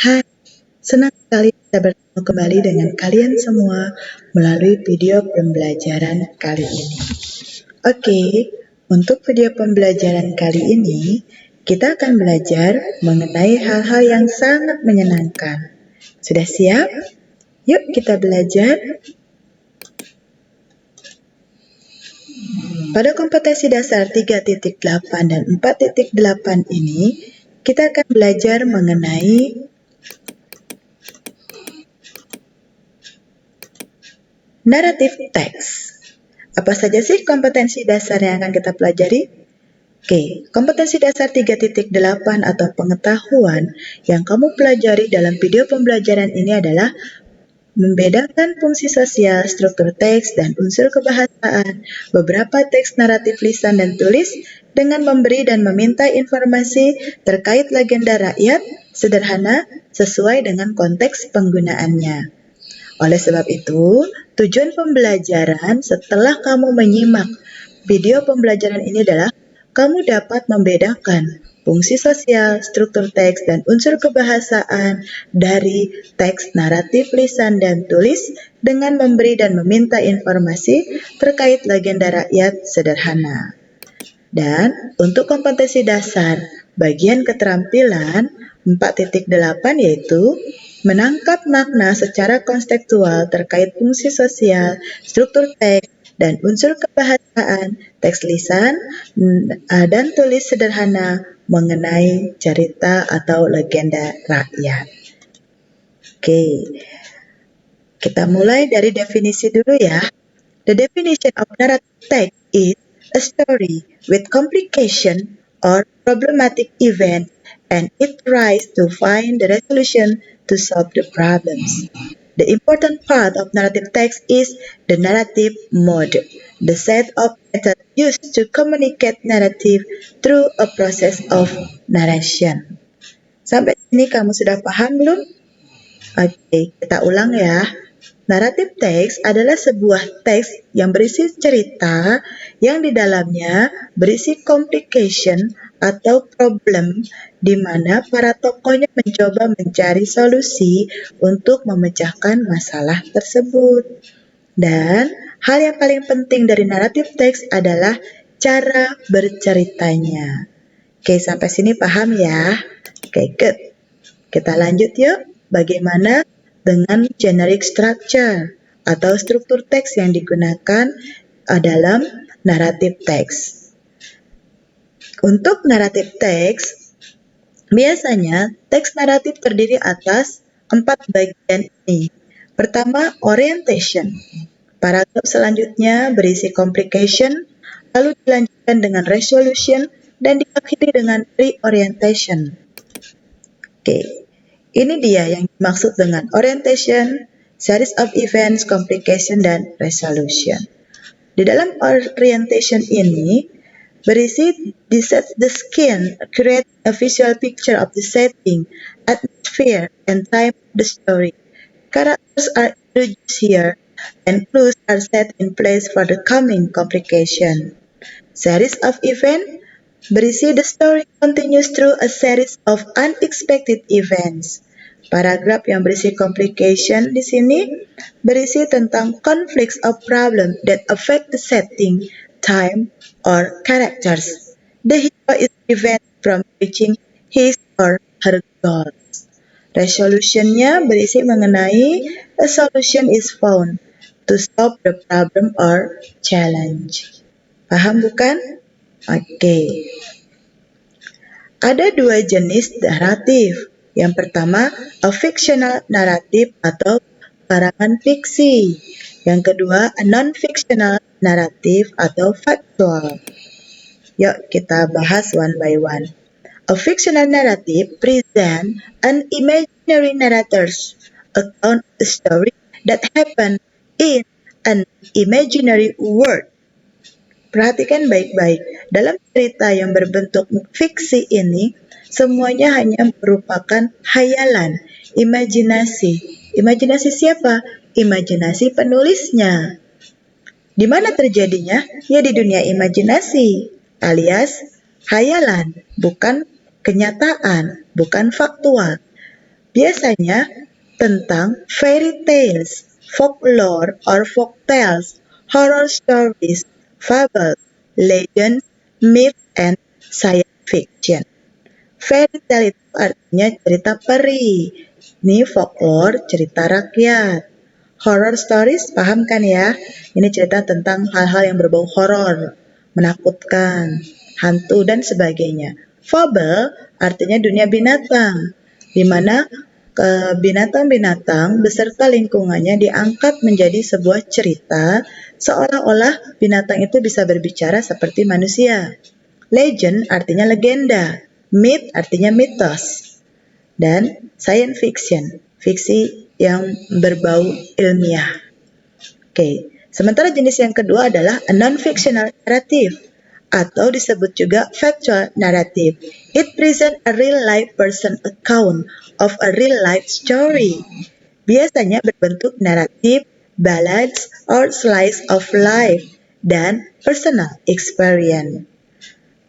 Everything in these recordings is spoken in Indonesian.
Hai, senang sekali bisa bertemu kembali dengan kalian semua melalui video pembelajaran kali ini. Oke, untuk video pembelajaran kali ini, kita akan belajar mengenai hal-hal yang sangat menyenangkan. Sudah siap? Yuk kita belajar. Pada kompetensi dasar 3.8 dan 4.8 ini, kita akan belajar mengenai naratif teks. Apa saja sih kompetensi dasar yang akan kita pelajari? Oke, kompetensi dasar 3.8 atau pengetahuan yang kamu pelajari dalam video pembelajaran ini adalah membedakan fungsi sosial, struktur teks, dan unsur kebahasaan, beberapa teks naratif lisan dan tulis, dengan memberi dan meminta informasi terkait legenda rakyat sederhana sesuai dengan konteks penggunaannya. Oleh sebab itu, tujuan pembelajaran setelah kamu menyimak video pembelajaran ini adalah kamu dapat membedakan fungsi sosial, struktur teks, dan unsur kebahasaan dari teks naratif lisan dan tulis dengan memberi dan meminta informasi terkait legenda rakyat sederhana. Dan untuk kompetensi dasar bagian keterampilan 4.8 yaitu menangkap makna secara konseptual terkait fungsi sosial, struktur teks, dan unsur kebahasaan teks lisan dan tulis sederhana mengenai cerita atau legenda rakyat. Oke, kita mulai dari definisi dulu ya. The definition of narrative text is a story with complication or problematic event and it tries to find the resolution to solve the problems. The important part of narrative text is the narrative mode, the set of methods used to communicate narrative through a process of narration. Sampai sini kamu sudah paham belum? Oke, kita ulang ya. Naratif teks adalah sebuah teks yang berisi cerita yang di dalamnya berisi complication atau problem di mana para tokohnya mencoba mencari solusi untuk memecahkan masalah tersebut. Dan hal yang paling penting dari naratif teks adalah cara berceritanya. Oke, sampai sini paham ya? Oke, good. Kita lanjut yuk. Bagaimana dengan generic structure atau struktur teks yang digunakan dalam naratif teks. Untuk naratif teks, biasanya teks naratif terdiri atas 4 bagian ini. Pertama, orientation. Paragraf selanjutnya berisi complication, lalu dilanjutkan dengan resolution, dan diakhiri dengan reorientation. Oke. Ini dia yang dimaksud dengan orientation, series of events, complication, dan resolution. Di dalam orientation ini, berisi set the scene, create a visual picture of the setting, atmosphere, and time of the story. Characters are introduced here, and clues are set in place for the coming complication. Series of events berisi the story continues through a series of unexpected events. Paragraf yang berisi complication di sini berisi tentang conflicts of problem that affect the setting, time, or characters. The hero is prevented from reaching his or her goals. Resolutionnya berisi mengenai a solution is found to solve the problem or challenge. Paham bukan? Oke. Ada 2 jenis naratif. Yang pertama, a fictional narrative atau karangan fiksi. Yang kedua, a non-fictional narrative atau factual. Yuk kita bahas one by one. A fictional narrative present an imaginary narrator's account of a story that happened in an imaginary world. Perhatikan baik-baik, dalam cerita yang berbentuk fiksi ini, semuanya hanya merupakan hayalan, imajinasi. Imajinasi siapa? Imajinasi penulisnya. Di mana terjadinya? Ya di dunia imajinasi, alias hayalan, bukan kenyataan, bukan faktual. biasanya tentang fairy tales, folklore or folk tales, horror stories, fables, legends, myth, and science fiction. Fairy tale itu artinya cerita peri. Ini folklore, cerita rakyat. Horror stories, paham kan ya? Ini cerita tentang hal-hal yang berbau horor, menakutkan, hantu, dan sebagainya. Fable artinya dunia binatang, di mana binatang-binatang beserta lingkungannya diangkat menjadi sebuah cerita seolah-olah binatang itu bisa berbicara seperti manusia. Legend artinya legenda, myth artinya mitos, dan science fiction, fiksi yang berbau ilmiah. Oke, sementara jenis yang kedua adalah a non-fictional narrative atau disebut juga factual narrative. It presents a real-life person account of a real-life story. Biasanya berbentuk naratif, ballads, or slice of life, dan personal experience.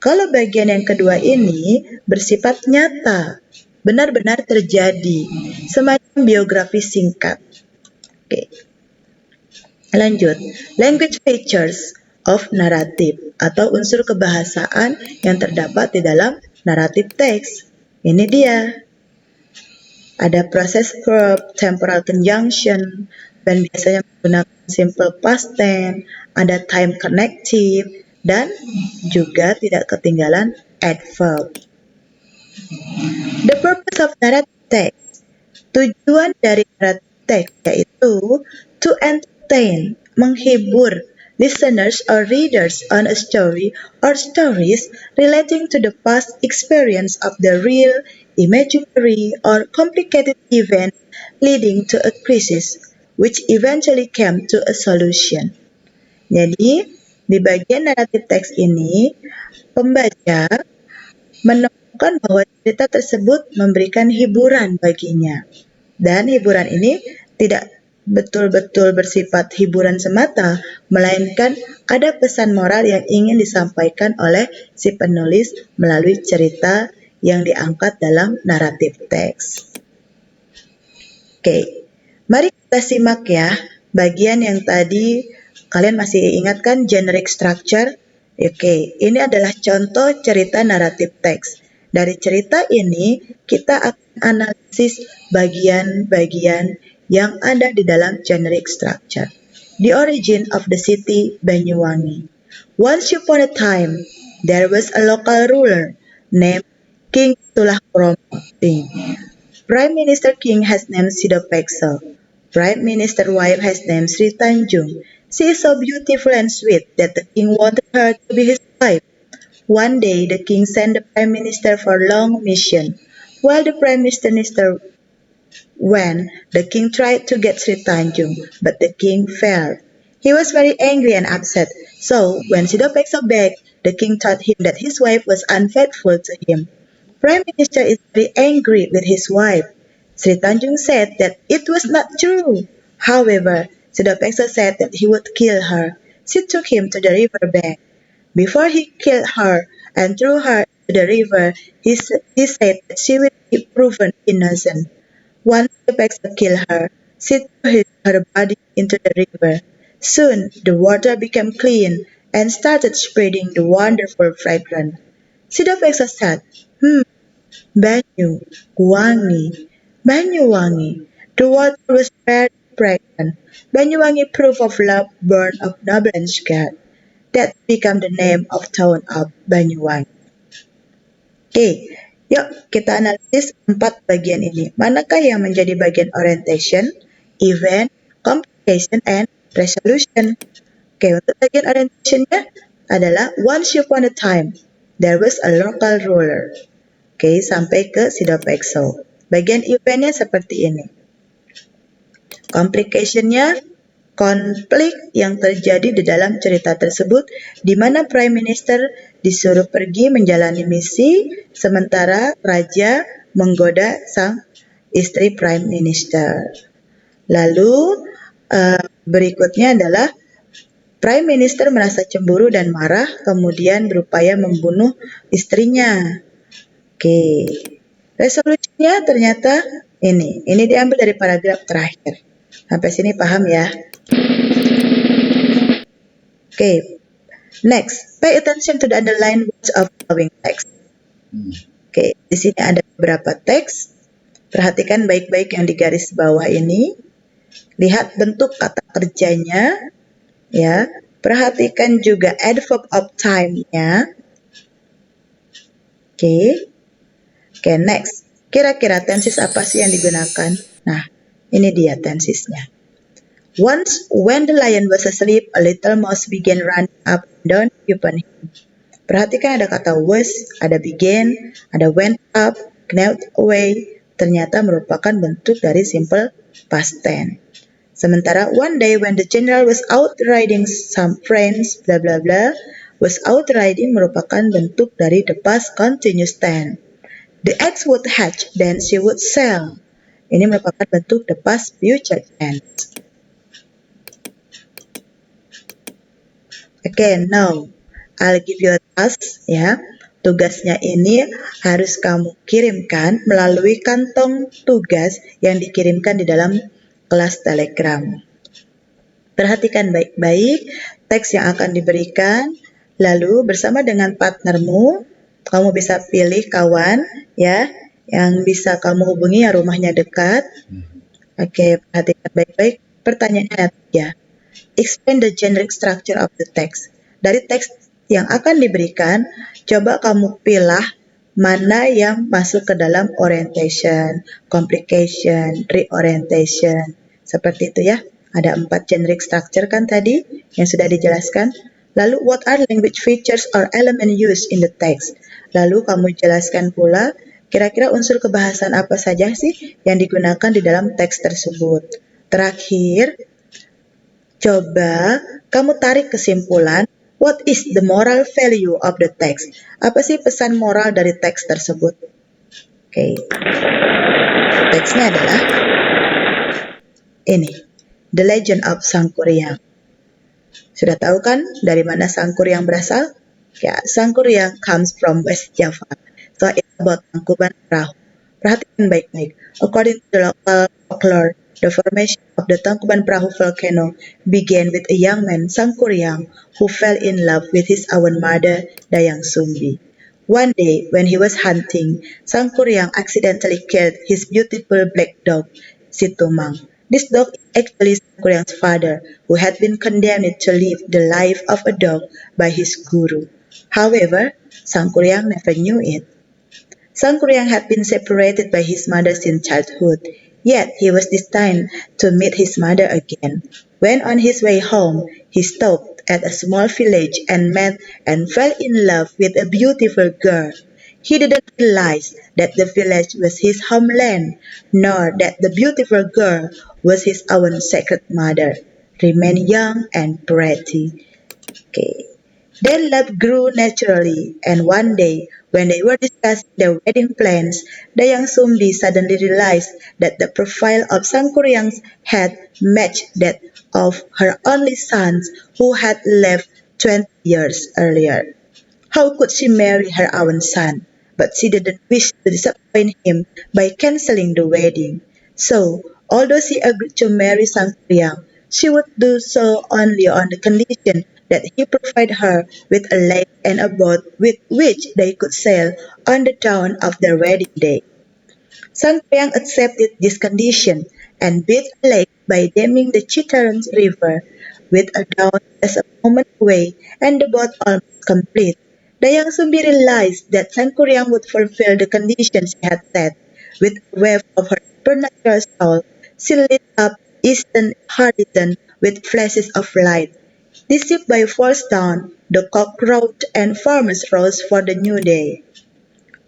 Kalau bagian yang kedua ini bersifat nyata, benar-benar terjadi, semacam biografi singkat. Oke. Lanjut, language features of narrative atau unsur kebahasaan yang terdapat di dalam naratif teks. Ini dia. Ada proses verb, temporal conjunction, dan biasanya menggunakan simple past tense, ada time connective, dan juga tidak ketinggalan adverb. The purpose of narrative text. Tujuan dari narrative text yaitu to entertain, menghibur listeners or readers on a story or stories relating to the past experience of the real, imaginary, or complicated event leading to a crisis, which eventually came to a solution. Jadi, di bagian naratif teks ini, pembaca menemukan bahwa cerita tersebut memberikan hiburan baginya. Dan hiburan ini tidak betul-betul bersifat hiburan semata, melainkan ada pesan moral yang ingin disampaikan oleh si penulis melalui cerita yang diangkat dalam naratif teks. Oke, mari kita simak ya bagian yang tadi kalian masih ingat kan generic structure? Oke, ini adalah contoh cerita naratif teks. Dari cerita ini kita akan analisis bagian-bagian yang ada di dalam generic structure. The origin of the city Banyuwangi. Once upon a time, there was a local ruler named King Tulahkromo. Prime Minister King has named Sidopekso. Prime Minister wife has named Sri Tanjung. She is so beautiful and sweet that the king wanted her to be his wife. One day, the king sent the prime minister for a long mission. While the prime minister went, the king tried to get Sri Tanjung, but the king failed. He was very angry and upset. So, when Sidopekso begged, the king told him that his wife was unfaithful to him. Prime Minister is very angry with his wife. Sri Tanjung said that it was not true. However, Sidopekso said that he would kill her. She took him to the river bank. Before he killed her and threw her into the river, he said that she would be proven innocent. Once Sidopekso killed her, she threw her body into the river. Soon, the water became clean and started spreading the wonderful fragrance. Sidopekso said, Banyuwangi, Banyuwangi. The water was very fragrant. Banyuwangi, proof of love, born of noble and scared. That became the name of town of Banyuwangi. Oke, yuk kita analisis 4 bagian ini. Manakah yang menjadi bagian orientation, event, complication, and resolution? Oke, untuk bagian orientationnya adalah once upon a time, there was a local ruler. Oke, sampai ke Sidopekso. Bagian eventnya seperti ini. Complicationnya, konflik yang terjadi di dalam cerita tersebut, di mana Prime Minister disuruh pergi menjalani misi, sementara Raja menggoda sang istri Prime Minister. Lalu berikutnya adalah Prime Minister merasa cemburu dan marah, kemudian berupaya membunuh istrinya. Oke, resolusinya ternyata Ini diambil dari paragraf terakhir. Sampai sini paham ya? Oke. Next, pay attention to the underlined words of following text. Oke, di sini ada beberapa teks. Perhatikan baik-baik yang di garis bawah ini. Lihat bentuk kata kerjanya, ya. Perhatikan juga adverb of time-nya. Oke, next. Kira-kira tenses apa sih yang digunakan? Nah, ini dia tensesnya. Once, when the lion was asleep, a little mouse began running up and down upon him. Perhatikan ada kata was, ada began, ada went up, gnawed away. Ternyata merupakan bentuk dari simple past tense. Sementara one day when the general was out riding some friends, bla bla bla, was out riding merupakan bentuk dari the past continuous tense. The eggs would hatch, then she would sail. Ini merupakan bentuk the past future tense. Okay, now I'll give you a task ya. Tugasnya ini harus kamu kirimkan melalui kantong tugas yang dikirimkan di dalam kelas Telegram. Perhatikan baik-baik teks yang akan diberikan, lalu bersama dengan partnermu, kamu bisa pilih kawan ya yang bisa kamu hubungi yang rumahnya dekat. Oke, perhatikan baik-baik. Pertanyaannya ada 3. Explain the generic structure of the text. Dari teks yang akan diberikan, coba kamu pilih mana yang masuk ke dalam orientation, complication, reorientation. Seperti itu ya. Ada 4 generic structure kan tadi yang sudah dijelaskan. Lalu what are language features or element used in the text? Lalu kamu jelaskan pula kira-kira unsur kebahasan apa saja sih yang digunakan di dalam teks tersebut. Terakhir, coba kamu tarik kesimpulan, what is the moral value of the text? Apa sih pesan moral dari teks tersebut? Oke. Teksnya adalah ini, The Legend of Sangkuriang. Sudah tahu kan dari mana Sangkuriang berasal? Ya, Sangkuriang comes from West Java. So it's about Tangkuban Perahu. Perhatikan baik-baik. According to the local folklore, the formation of the Tangkuban Perahu volcano began with a young man, Sangkuriang, who fell in love with his own mother, Dayang Sumbi. One day, when he was hunting, Sangkuriang accidentally killed his beautiful black dog, Situmang. This dog is actually Sangkuriang's father, who had been condemned to live the life of a dog by his guru. However, Sangkuriang never knew it. Sangkuriang had been separated by his mother since childhood, yet he was destined to meet his mother again. When on his way home, he stopped at a small village and met and fell in love with a beautiful girl. He didn't realize that the village was his homeland, nor that the beautiful girl was his own sacred mother. Remain young and pretty. Okay. Their love grew naturally, and one day, when they were discussing their wedding plans, Dayang Sumbi suddenly realized that the profile of Sangkuriang's head matched that of her only son, who had left 20 years earlier. How could she marry her own son? But she didn't wish to disappoint him by canceling the wedding. So, although she agreed to marry Sangkuriang, she would do so only on the condition that he provide her with a lake and a boat with which they could sail on the dawn of their wedding day. Sangkuriang accepted this condition and built a lake by damming the Chitaran River. With a dawn as a moment away and the boat almost complete, Dayang Sumbi realized that Sangkuriang would fulfill the conditions she had set. With a wave of her supernatural soul, she lit up eastern horizon with flashes of light. Deceived by false dawn, the cock crowed and farmers rose for the new day.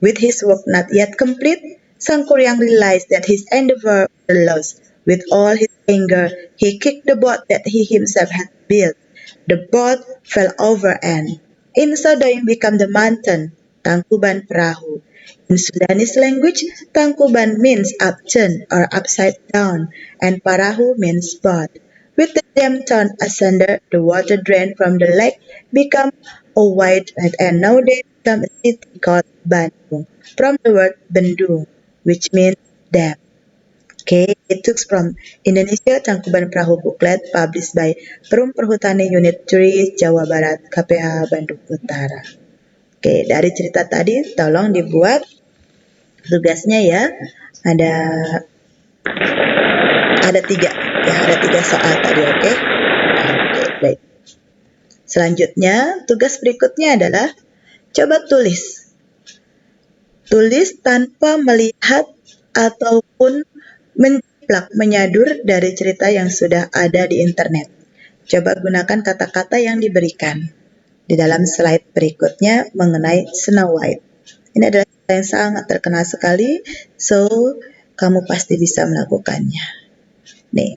With his work not yet complete, Sangkuriang realized that his endeavor was lost. With all his anger, he kicked the boat that he himself had built. The boat fell over and, in so doing, became the mountain, Tangkuban Perahu. In Sudanese language, Tangkuban means upturned or upside down, and Perahu means boat. With the dam torn asunder, the water drained from the lake became a wide and now they become a city called Bandung, from the word Bendung, which means dam. Okay, it took from Indonesia Tangkuban Perahu booklet published by Perum Perhutani Unit 3 Jawa Barat KPH Bandung Utara. Oke, dari cerita tadi tolong dibuat tugasnya ya. Ada tiga ya, ada 3 soal tadi, oke? Oke, baik. Selanjutnya, tugas berikutnya adalah coba tulis. Tulis tanpa melihat ataupun menjiplak, menyadur dari cerita yang sudah ada di internet. Coba gunakan kata-kata yang diberikan di dalam slide berikutnya mengenai Snow White. Ini adalah cerita yang sangat terkenal sekali, so kamu pasti bisa melakukannya. Nih,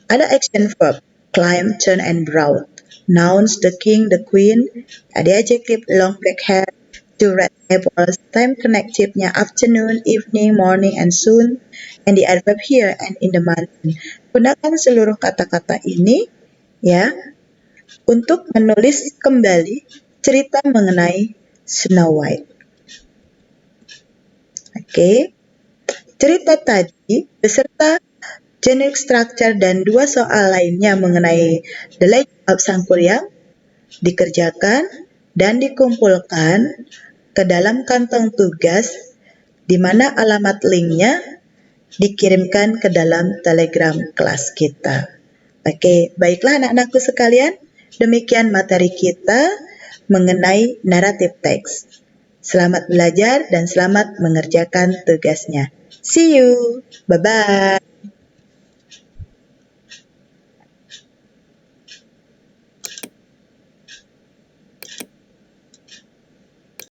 ada action verb, climb, turn, and brown. Nouns, the king, the queen. Ada adjective, long black hair, two red apples. Time connective-nya afternoon, evening, morning, and soon. And the adverb here and in the mountain. Gunakan seluruh kata-kata ini ya untuk menulis kembali cerita mengenai Snow White. Oke. Cerita tadi beserta generic structure dan 2 soal lainnya mengenai The Legend of Sang Kuryang dikerjakan dan dikumpulkan ke dalam kantong tugas di mana alamat linknya dikirimkan ke dalam Telegram kelas kita. Oke, baiklah anak-anakku sekalian, demikian materi kita mengenai naratif teks. Selamat belajar dan selamat mengerjakan tugasnya. See you. Bye-bye.